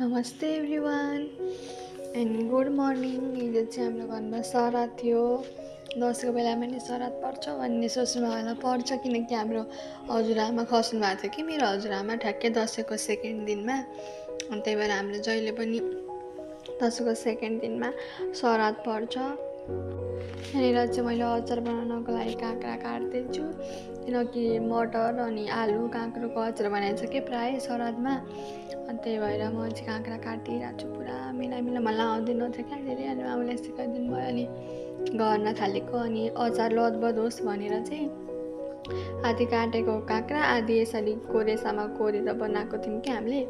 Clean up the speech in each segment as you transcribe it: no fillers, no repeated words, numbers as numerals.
नमस्ते everyone and good morning. हिजो चाहिँ हाम्रो घरमा सराद थियो। दसैँको बेलामा नि सराद पर्छ भन्ने सोच्नु होला, पर्छ किनकि हाम्रो हजुरआमा खस्नु भएको थियो कि मेरो हजुरआमा ठ्याक्कै दसैँको सेकेन्ड दिनमा। अनि त्यही भएर हामीले जहिले पनि दसैँको सेकेन्ड दिनमा सराद पर्छ। यहाँनिर चाहिँ मैले अचार बनाउनको लागि काँक्रा काट्दैछु किनकि मटर अनि आलु काँक्रोको अचार बनाइन्छ कि प्रायः सरादमा। अनि त्यही भएर म चाहिँ काँक्रा काटिरहेको छु। पुरा मिला मलाई आउँदैन थियो क्या धेरै, अनि आमाले सिकाइदिनु भयो अनि गर्न थालेको। अनि अचार लदबद होस् भनेर चाहिँ आधी काटेको काँक्रा आधी यसरी कोरेसामा कोरेर बनाएको थियौँ कि हामीले।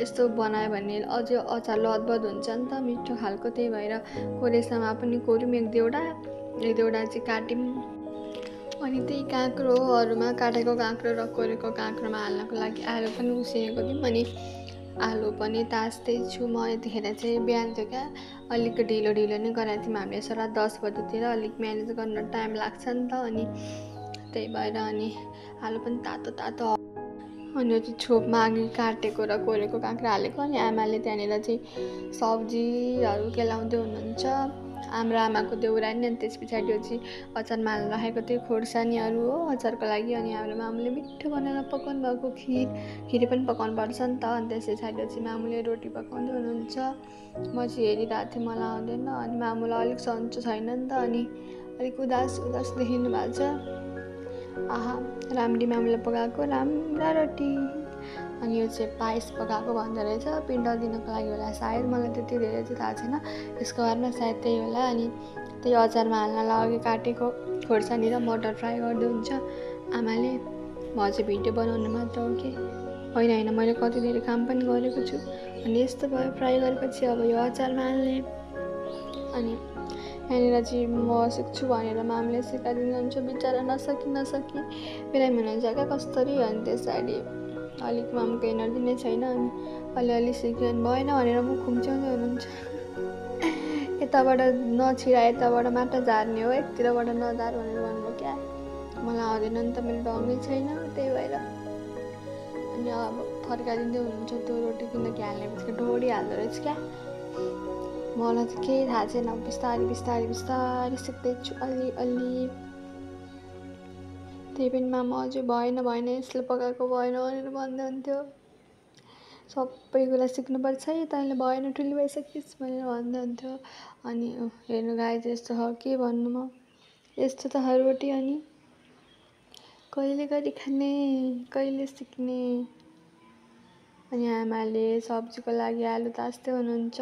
यस्तो बनायो भने अझै अचार लदबद हुन्छ नि त, मिठो खालको। त्यही भएर कोरेसामा पनि कोर्यौँ एक दुईवटा चाहिँ काट्यौँ। अनि त्यही काँक्रोहरूमा काटेको काँक्रो र कोरेको काँक्रोमा हाल्नको लागि आलु पनि उसिनेको थियौँ। अनि आलु पनि तास्दैछु म। यतिखेर चाहिँ बिहान थियो क्या, अलिक ढिलो नै गराएको थियौँ हामीले सराद 10 बजीतिर। अलिक म्यानेज गर्न टाइम लाग्छ नि त, अनि त्यही भएर अनि आलु पनि तातो अनि त्यो छोपमा अघि काटेको र कोरेको काँक्रा हालेको। अनि आमाले त्यहाँनिर चाहिँ सब्जीहरू केलाउँदै हुनुहुन्छ, हाम्रो आमाको देउरा नि। अनि त्यस पछाडि चाहिँ अचारमा हालेर राखेको थियो खोर्सानीहरू हो अचारको लागि। अनि हाम्रो मामुले मिठो बनाएर पकाउनु भएको खिर पनि पकाउनु पर्छ नि त। अनि त्यस पछाडि चाहिँ मामुले रोटी पकाउँदै हुनुहुन्छ, म चाहिँ हेरिरहेको थिएँ, मलाई आउँदैन। अनि मामुलाई अलिक सन्चो छैन नि त, अनि अलिक उदास देखिनु भएको छ। आहा, राम्री मामुले पकाएको राम्रा रोटी। अनि यो चाहिँ पायस पकाएको भन्दो रहेछ, पिण्ड दिनको लागि होला सायद, मलाई त्यति धेरै चाहिँ थाहा छैन यसको बारेमा, सायद त्यही होला। अनि त्यही अचारमा हाल्नलाई अघि काटेको खोर्सानी र मटर फ्राई गर्दै हुन्छ आमाले। म चाहिँ भिडियो बनाउनु मात्र हो कि होइन, मैले कति धेरै काम पनि गरेको छु। अनि यस्तो भयो, फ्राई गरेपछि अब यो अचारमा हाल्ने। अनि यहाँनिर चाहिँ म सिक्छु भनेर मामले सिकाइदिनुहुन्छ, बिचरा नसकी बिरामी हुनुहुन्छ क्या कसरी। अनि त्यसरी अलिक मामको एनर्जी नै छैन, अनि अलिअलि सिक्नु भएन भनेर मुख खुम्च्याउँदै हुनुहुन्छ। यताबाट नछिरा यताबाट माटा झार्ने हो, एकतिरबाट नझार भनेर भन्नु क्या। मलाई आउँदैन नि त, मेरो ढङ्गै छैन, त्यही भएर। अनि अब फर्काइदिँदै हुनुहुन्छ त्यो रोटी, किनकि हाल्ने बित्तिकै ढोडिहाल्दो रहेछ क्या। मलाई चाहिँ केही थाहा छैन, बिस्तारै सिक्दैछु अलि। त्यही पनि मामा अझै भएन यसले पकाएको भएन भनेर भन्दै हुन्थ्यो। सबै कुरा सिक्नुपर्छ है, तैँले भएन ठुली भइसकिस् भनेर भन्दै हुन्थ्यो। अनि हेर्नु गाई चाहिँ यस्तो हो के भन्नु म, यस्तो त हो रोटी। अनि कहिले गरी खाने, कहिले सिक्ने। अनि आमाले सब्जीको लागि आलु तास्दै हुनुहुन्छ।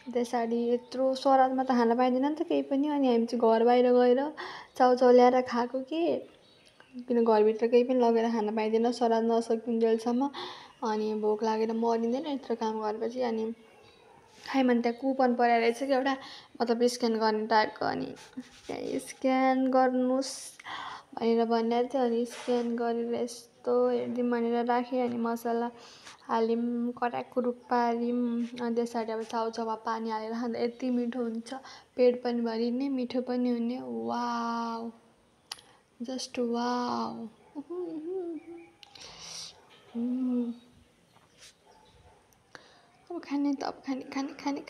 त्यसरी यत्रो सरादमा त खान पाइँदैन नि त केही पनि। अनि हामी चाहिँ घर बाहिर गएर चाउचाउ ल्याएर खाएको कि, किन घरभित्र केही पनि लगेर खान पाइँदैन सराद नसकिन्जेलसम्म। अनि भोक लागेर मरिँदैन यत्रो काम गरेपछि। अनि खाइ भने त्यहाँ कुपन परेको रहेछ कि एउटा, मतलब स्क्यान गर्ने टाइपको। अनि त्यहाँ स्क्यान गर्नुहोस् भनेर भनिरहेको थियो। अनि स्क्यान गरेर यस्तो हेरिदिउँ भनेर राखेँ। अनि मसला हाल्यौँ, कराकरुक पार्यौँ। अनि त्यसरी अब चाउचाउमा पानी हालेर खाँदा यति मिठो हुन्छ, पेट पनि भरिने मिठो पनि हुने। Wow, just wow. अब खाने त अब खाने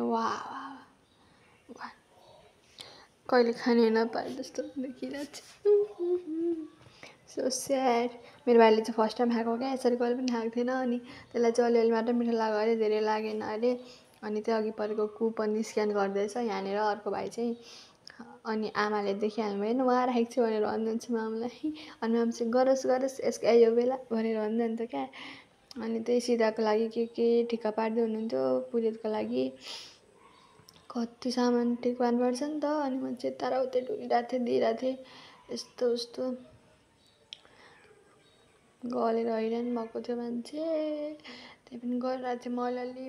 वाह कहिले खाने नपाए जस्तो देखिरहेको छ। So sad. मेरो भाइले चाहिँ फर्स्ट टाइम खाएको क्या, यसरी कहिले पनि खाएको थिएन। अनि त्यसलाई चाहिँ अलिअलि मात्र मिठो लाग्यो अरे, धेरै लागेन अरे। अनि त्यो अघि परेको कुपन स्क्यान गर्दैछ यहाँनिर अर्को भाइ चाहिँ। अनि आमाले देखिहाल्नु भएन उहाँ राखेको छु भनेर भन्नुहुन्छ मामलाई। अनि माम चाहिँ गरोस् यसको यो बेला भनेर भन्दै हुन्थ्यो क्या। अनि त्यही सिधाको लागि के ठिक्का पार्दै हुनुहुन्थ्यो पुजेको लागि, कति सामान ठिक पार्नुपर्छ नि त। अनि म चाहिँ यताउति डुलिरहेको थिएँ, दिइरहेको थिएँ, यस्तो उस्तो गलेर हैरान भएको थियो मान्छे। त्यही पनि गरिरहेको थिएँ म अलिअलि।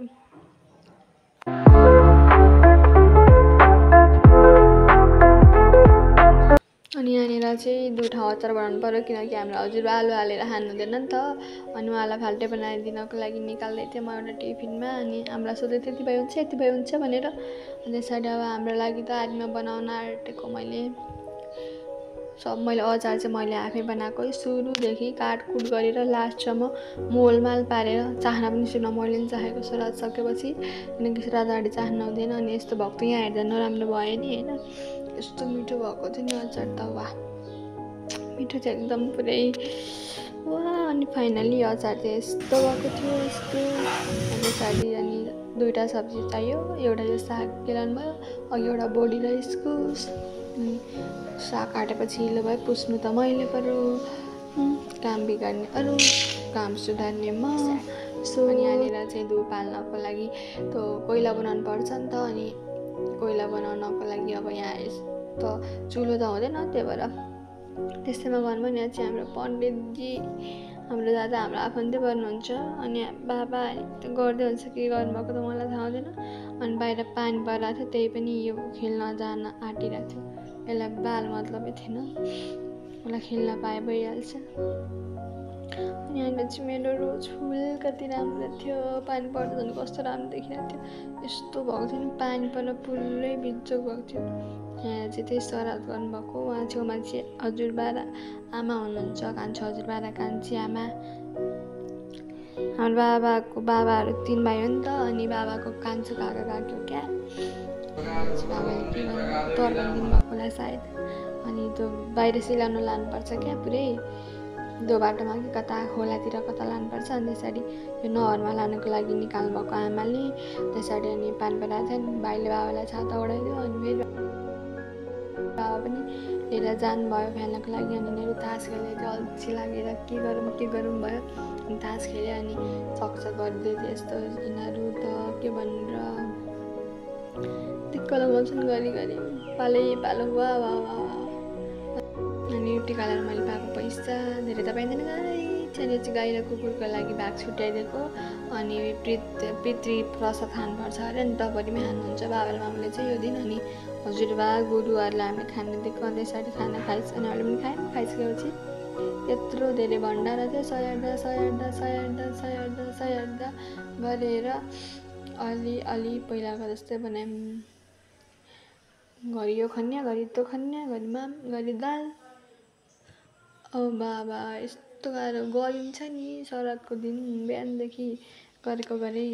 अनि यहाँनिर चाहिँ दुईवटा अचार बनाउनु पऱ्यो किनकि हाम्रो हजुरबा आलु हालेर खानु हुँदैन नि त। अनि उहाँलाई फाल्टै बनाइदिनको लागि निकाल्दै थिएँ म एउटा टिफिनमा। अनि हामीलाई सोध्दै थियो यति भए हुन्छ भनेर। अनि त्यसरी अब हाम्रो लागि त आदिमा बनाउन आँटेको मैले। सब मैले अचार चाहिँ मैले आफै बनाएको सुरुदेखि काटकुट गरेर लास्टसम्म मोलमाल पारेर चाहना पनि सुन मैले पनि चाहेको श्राद्ध सकेपछि किनकि श्राद्ध अगाडि चाहना हुँदैन अनि यस्तो भएको त यहाँ हेर्दा नराम्रो भयो नि होइन यस्तो मिठो भएको थियो नि अचार त वाह मिठो चाहिँ एकदम पुरै वाह अनि फाइनली अचार चाहिँ यस्तो भएको थियो यस्तो पछाडि अनि 2टा सब्जी चाहियो एउटा चाहिँ साग केलान भयो अघि एउटा बोडी र इस्कुस साग काटेपछि ल भयो पुस्नु त मैले पऱ्यो काम बिगार्ने अरू काम सुधार्ने म सो यहाँनिर चाहिँ धुप पाल्नको लागि त्यो कोइला बनाउनु पर्छ नि त अनि कोइला बनाउनको लागि अब यहाँ यस्तो चुलो त हुँदैन त्यही भएर त्यस्तैमा गर्नु यहाँ चाहिँ हाम्रो पण्डितजी हाम्रो दादा हाम्रो आफन्ती गर्नुहुन्छ अनि बाबा गर्दै हुन्छ के गर्नुभएको त मलाई थाहा हुँदैन अनि बाहिर पानी परिरहेको थियो त्यही पनि यो खेल्न जान आँटिरहेको थियो यसलाई बाल मतलबै थिएन मलाई खेल्न पाए भइहाल्छ अनि यहाँनिर चाहिँ मेरो रोज फुल कति राम्रो थियो पानी पर्दा झन् कस्तो राम्रो देखिरहेको थियो यस्तो भएको थियो नि पानी पर्न पुरै बिजोग भएको थियो यहाँ चाहिँ त्यही श्राद्ध गर्नुभएको उहाँ छेउमा चाहिँ हजुरबा र आमा हुनुहुन्छ कान्छी हजुरबा र कान्छी आमा हाम्रो बाबाहरू 3 भाइ हो नि त अनि बाबाको कान्छो काका काकी हो क्या बाबाले के गर्नु तर्कान दिनुभएको होला सायद अनि त्यो बाहिर सिलाउनु लानुपर्छ क्या पुरै दो बाटोमा कि कता खोलातिर कता लानुपर्छ अनि त्यसरी यो नहरमा लानुको लागि निकाल्नु भएको आमाले त्यसरी अनि पानी परेको थियो नि भाइले बाबालाई छाता ओढाइदियो अनि मेरो बाबा पनि लिएर जानुभयो खेल्नको लागि अनि मेरो तास खेल्दै थियो अल्छी लागेर के गरौँ भयो अनि तास खेल्यो अनि सक्छ गर्दै थियो यस्तो यिनीहरू त के भनेर टिक्क लगाउँछन् घरि पालो वा वा वा अनि टिका लगाएर मैले पाएको पैसा धेरै त पाइँदैन गाई चाहिँ चाहिँ गाई र कुकुरको लागि भाग छुट्याइदिएको अनि पितृ प्रसाद खानुपर्छ अरे अनि डबरीमै खानुहुन्छ बाबा र मामुले चाहिँ यो दिन अनि हजुरबा गुरुहरूलाई हामी खान दिएको अनि त्यसरी खाना खाइस अनि अहिले पनि खायौँ खाइसकेपछि यत्रो धेरै भण्डारा थियो 100 गरेर अलि पहिलाको जस्तै बनायौँ घरि यो खन्या घरि त्यो खन्या घरि माम घरि दाल औ बाबा यस्तो गाह्रो गरिन्छ नि श्राद्धको दिन बिहानदेखि गरेको गरे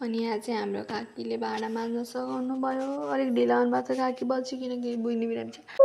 अनि यहाँ चाहिँ हाम्रो काकीले भाँडा माझ्न सघाउनु भयो अलिक ढिला हुनुभएको छ काकी बल्छी किनकि बुइनी बिरामी छ